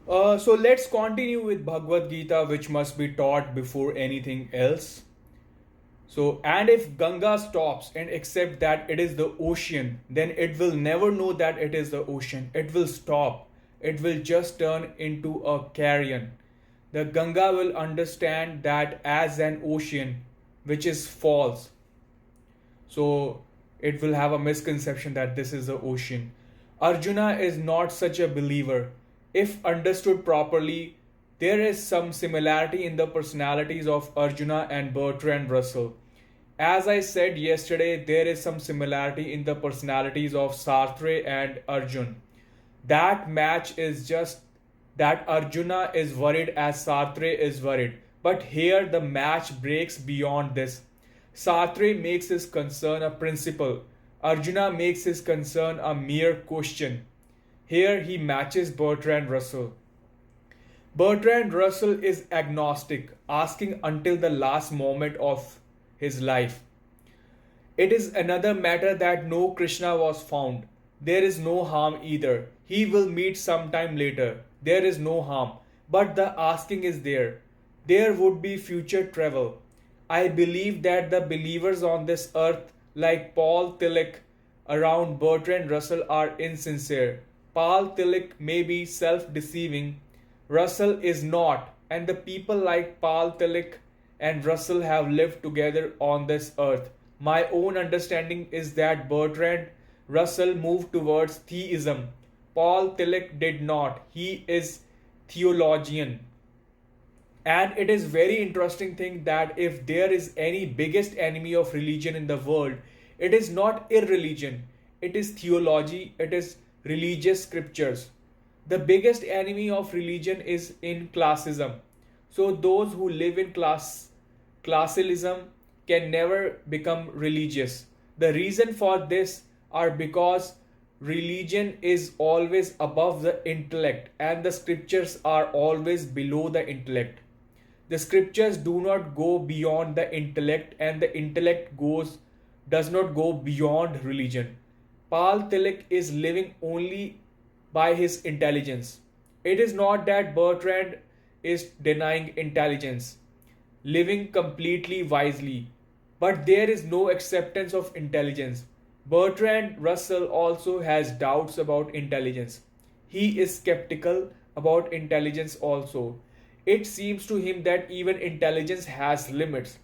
So let's continue with Bhagavad-Gita, which must be taught before anything else. So, and if Ganga stops and accept that it is the ocean, then it will never know that it is the ocean. It will stop. It will just turn into a carrion. The Ganga will understand that as an ocean, which is false. So it will have a misconception that this is the ocean. Arjuna is not such a believer. If understood properly, there is some similarity in the personalities of Arjuna and Bertrand Russell. As I said yesterday, there is some similarity in the personalities of Sartre and Arjun. That match is just that Arjuna is worried as Sartre is worried. But here the match breaks beyond this. Sartre makes his concern a principle. Arjuna makes his concern a mere question. Here he matches Bertrand Russell. Bertrand Russell is agnostic, asking until the last moment of his life. It is another matter that no Krishna was found. There is no harm either. He will meet sometime later. There is no harm. But the asking is there. There would be future travel. I believe that the believers on this earth, like Paul Tillich around Bertrand Russell, are insincere. Paul Tillich may be self-deceiving. Russell is not. And the people like Paul Tillich and Russell have lived together on this earth. My own understanding is that Bertrand Russell moved towards theism. Paul Tillich did not. He is theologian. And it is very interesting thing that if there is any biggest enemy of religion in the world, it is not irreligion. It is theology. It is religious scriptures. The biggest enemy of religion is in classism. So those who live in classism can never become religious. The reason for this are because religion is always above the intellect and the scriptures are always below the intellect. The scriptures do not go beyond the intellect and the intellect does not go beyond religion. Paul Tillich is living only by his intelligence. It is not that Bertrand is denying intelligence, living completely wisely, but there is no acceptance of intelligence. Bertrand Russell also has doubts about intelligence. He is skeptical about intelligence also. It seems to him that even intelligence has limits.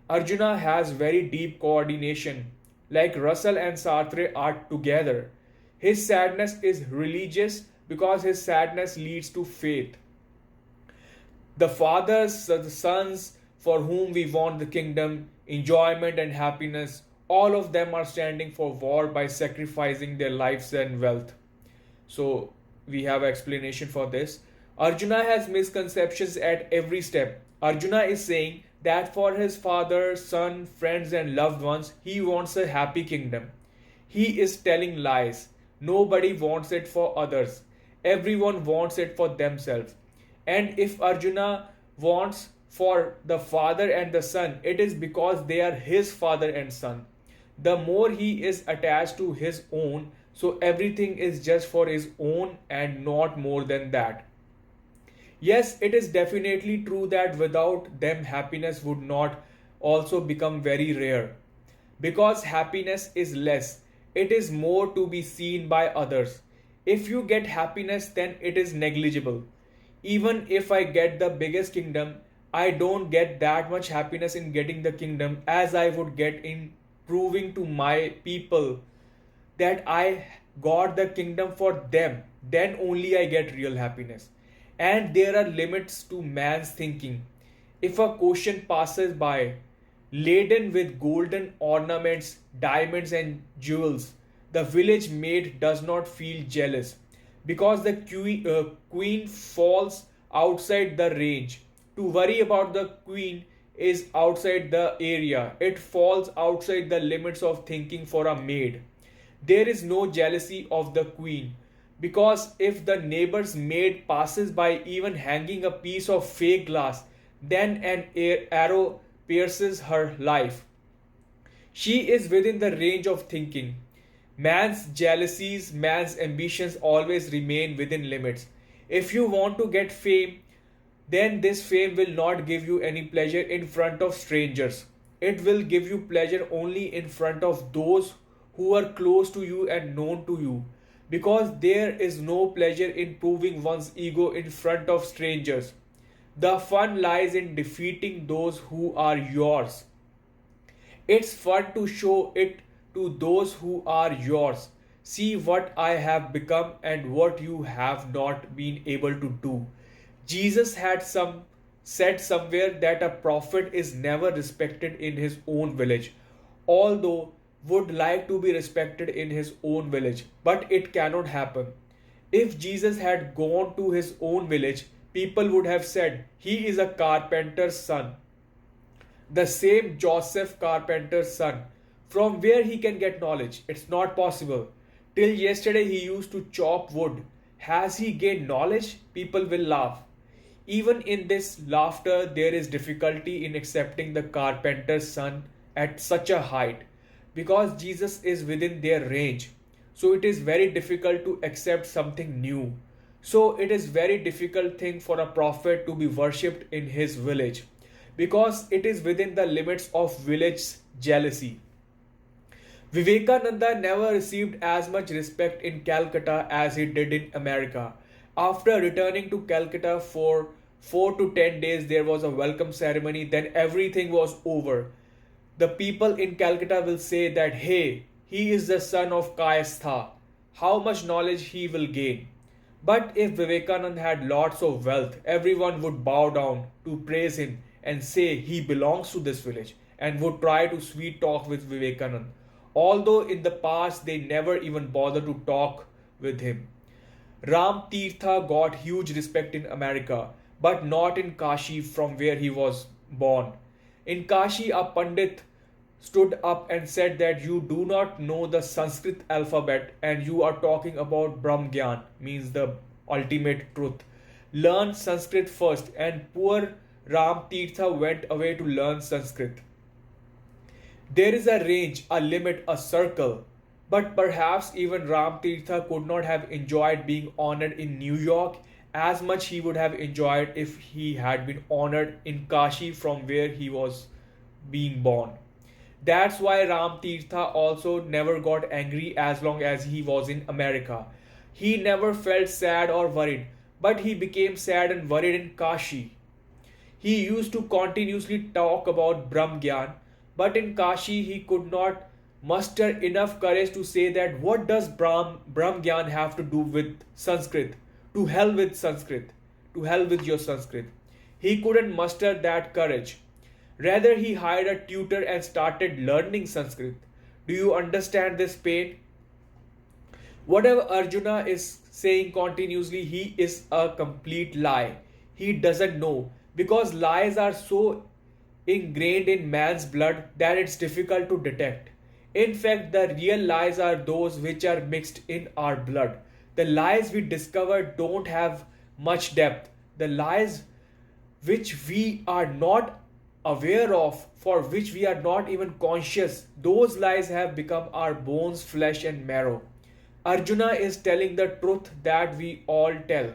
Arjuna has very deep coordination, like Russell and Sartre are together. His sadness is religious because his sadness leads to faith. The fathers, the sons for whom we want the kingdom, enjoyment, and happiness, all of them are standing for war by sacrificing their lives and wealth. So, we have explanation for this. Arjuna has misconceptions at every step. Arjuna is saying that for his father, son, friends, and loved ones, he wants a happy kingdom. He is telling lies. Nobody wants it for others. Everyone wants it for themselves. And if Arjuna wants for the father and the son, it is because they are his father and son. The more he is attached to his own, so everything is just for his own and not more than that. Yes, it is definitely true that without them, happiness would not also become very rare. Because happiness is less, it is more to be seen by others. If you get happiness, then it is negligible. Even if I get the biggest kingdom, I don't get that much happiness in getting the kingdom as I would get in proving to my people that I got the kingdom for them. Then only I get real happiness. And there are limits to man's thinking. If a question passes by, laden with golden ornaments, diamonds, and jewels, the village maid does not feel jealous because the queen falls outside the range. To worry about the queen is outside the area, it falls outside the limits of thinking for a maid. There is no jealousy of the queen. Because if the neighbor's maid passes by even hanging a piece of fake glass, then an arrow pierces her life. She is within the range of thinking. Man's jealousies, man's ambitions always remain within limits. If you want to get fame, then this fame will not give you any pleasure in front of strangers. It will give you pleasure only in front of those who are close to you and known to you. Because there is no pleasure in proving one's ego in front of strangers. The fun lies in defeating those who are yours. It's fun to show it to those who are yours. See what I have become and what you have not been able to do. Jesus had said somewhere that a prophet is never respected in his own village, although would like to be respected in his own village, but it cannot happen. If Jesus had gone to his own village, people would have said, he is a carpenter's son. The same Joseph carpenter's son. From where he can get knowledge? It's not possible. Till yesterday he used to chop wood. Has he gained knowledge? People will laugh. Even in this laughter, there is difficulty in accepting the carpenter's son at such a height, because Jesus is within their range. So it is very difficult to accept something new. So it is very difficult thing for a prophet to be worshipped in his village, because it is within the limits of village jealousy. Vivekananda never received as much respect in Calcutta as he did in America. After returning to Calcutta for 4 to 10 days, there was a welcome ceremony, then everything was over. The people in Calcutta will say that, hey, he is the son of Kayastha. How much knowledge he will gain. But if Vivekananda had lots of wealth, everyone would bow down to praise him and say he belongs to this village, and would try to sweet talk with Vivekananda. Although in the past they never even bothered to talk with him. Ram Tirtha got huge respect in America, but not in Kashi from where he was born. In Kashi, a Pandit stood up and said that you do not know the Sanskrit alphabet and you are talking about Brahm Gyan, means the ultimate truth. Learn Sanskrit first, and poor Ram Tirtha went away to learn Sanskrit. There is a range, a limit, a circle. But perhaps even Ram Tirtha could not have enjoyed being honored in New York as much he would have enjoyed if he had been honored in Kashi from where he was being born. That's why Ram Tirtha also never got angry as long as he was in America. He never felt sad or worried, but he became sad and worried in Kashi. He used to continuously talk about Brahm Gyan, but in Kashi he could not muster enough courage to say that what does Brahm Gyan have to do with Sanskrit? To hell with Sanskrit. To hell with your Sanskrit. He couldn't muster that courage. Rather, he hired a tutor and started learning Sanskrit. Do you understand this pain? Whatever Arjuna is saying continuously, he is a complete lie. He doesn't know, because lies are so ingrained in man's blood that it's difficult to detect. In fact, the real lies are those which are mixed in our blood. The lies we discover don't have much depth. The lies which we are not aware of, for which we are not even conscious, those lies have become our bones, flesh and marrow. Arjuna is telling the truth that we all tell.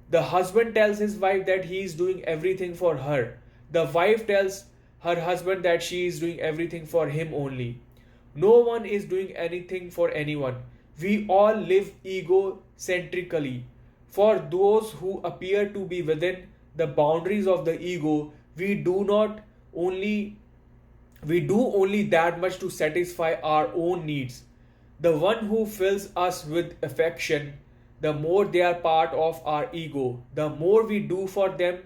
The husband tells his wife that he is doing everything for her. The wife tells her husband that she is doing everything for him only. No one is doing anything for anyone. We all live egocentrically. For those who appear to be within the boundaries of the ego, we do only that much to satisfy our own needs. The one who fills us with affection, the more they are part of our ego, the more we do for them.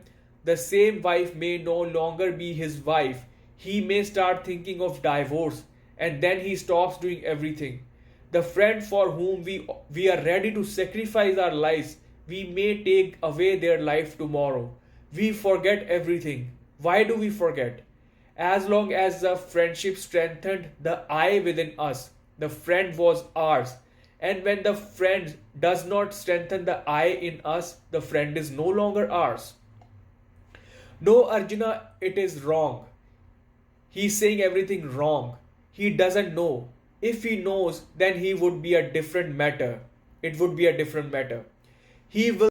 The same wife may no longer be his wife. He may start thinking of divorce, and then he stops doing everything. The friend for whom we are ready to sacrifice our lives, we may take away their life tomorrow. We forget everything. Why do we forget? As long as the friendship strengthened the I within us, the friend was ours. And when the friend does not strengthen the I in us, the friend is no longer ours. No, Arjuna, it is wrong. He's saying everything wrong. He doesn't know. If he knows, then he would be a different matter. It would be a different matter. He will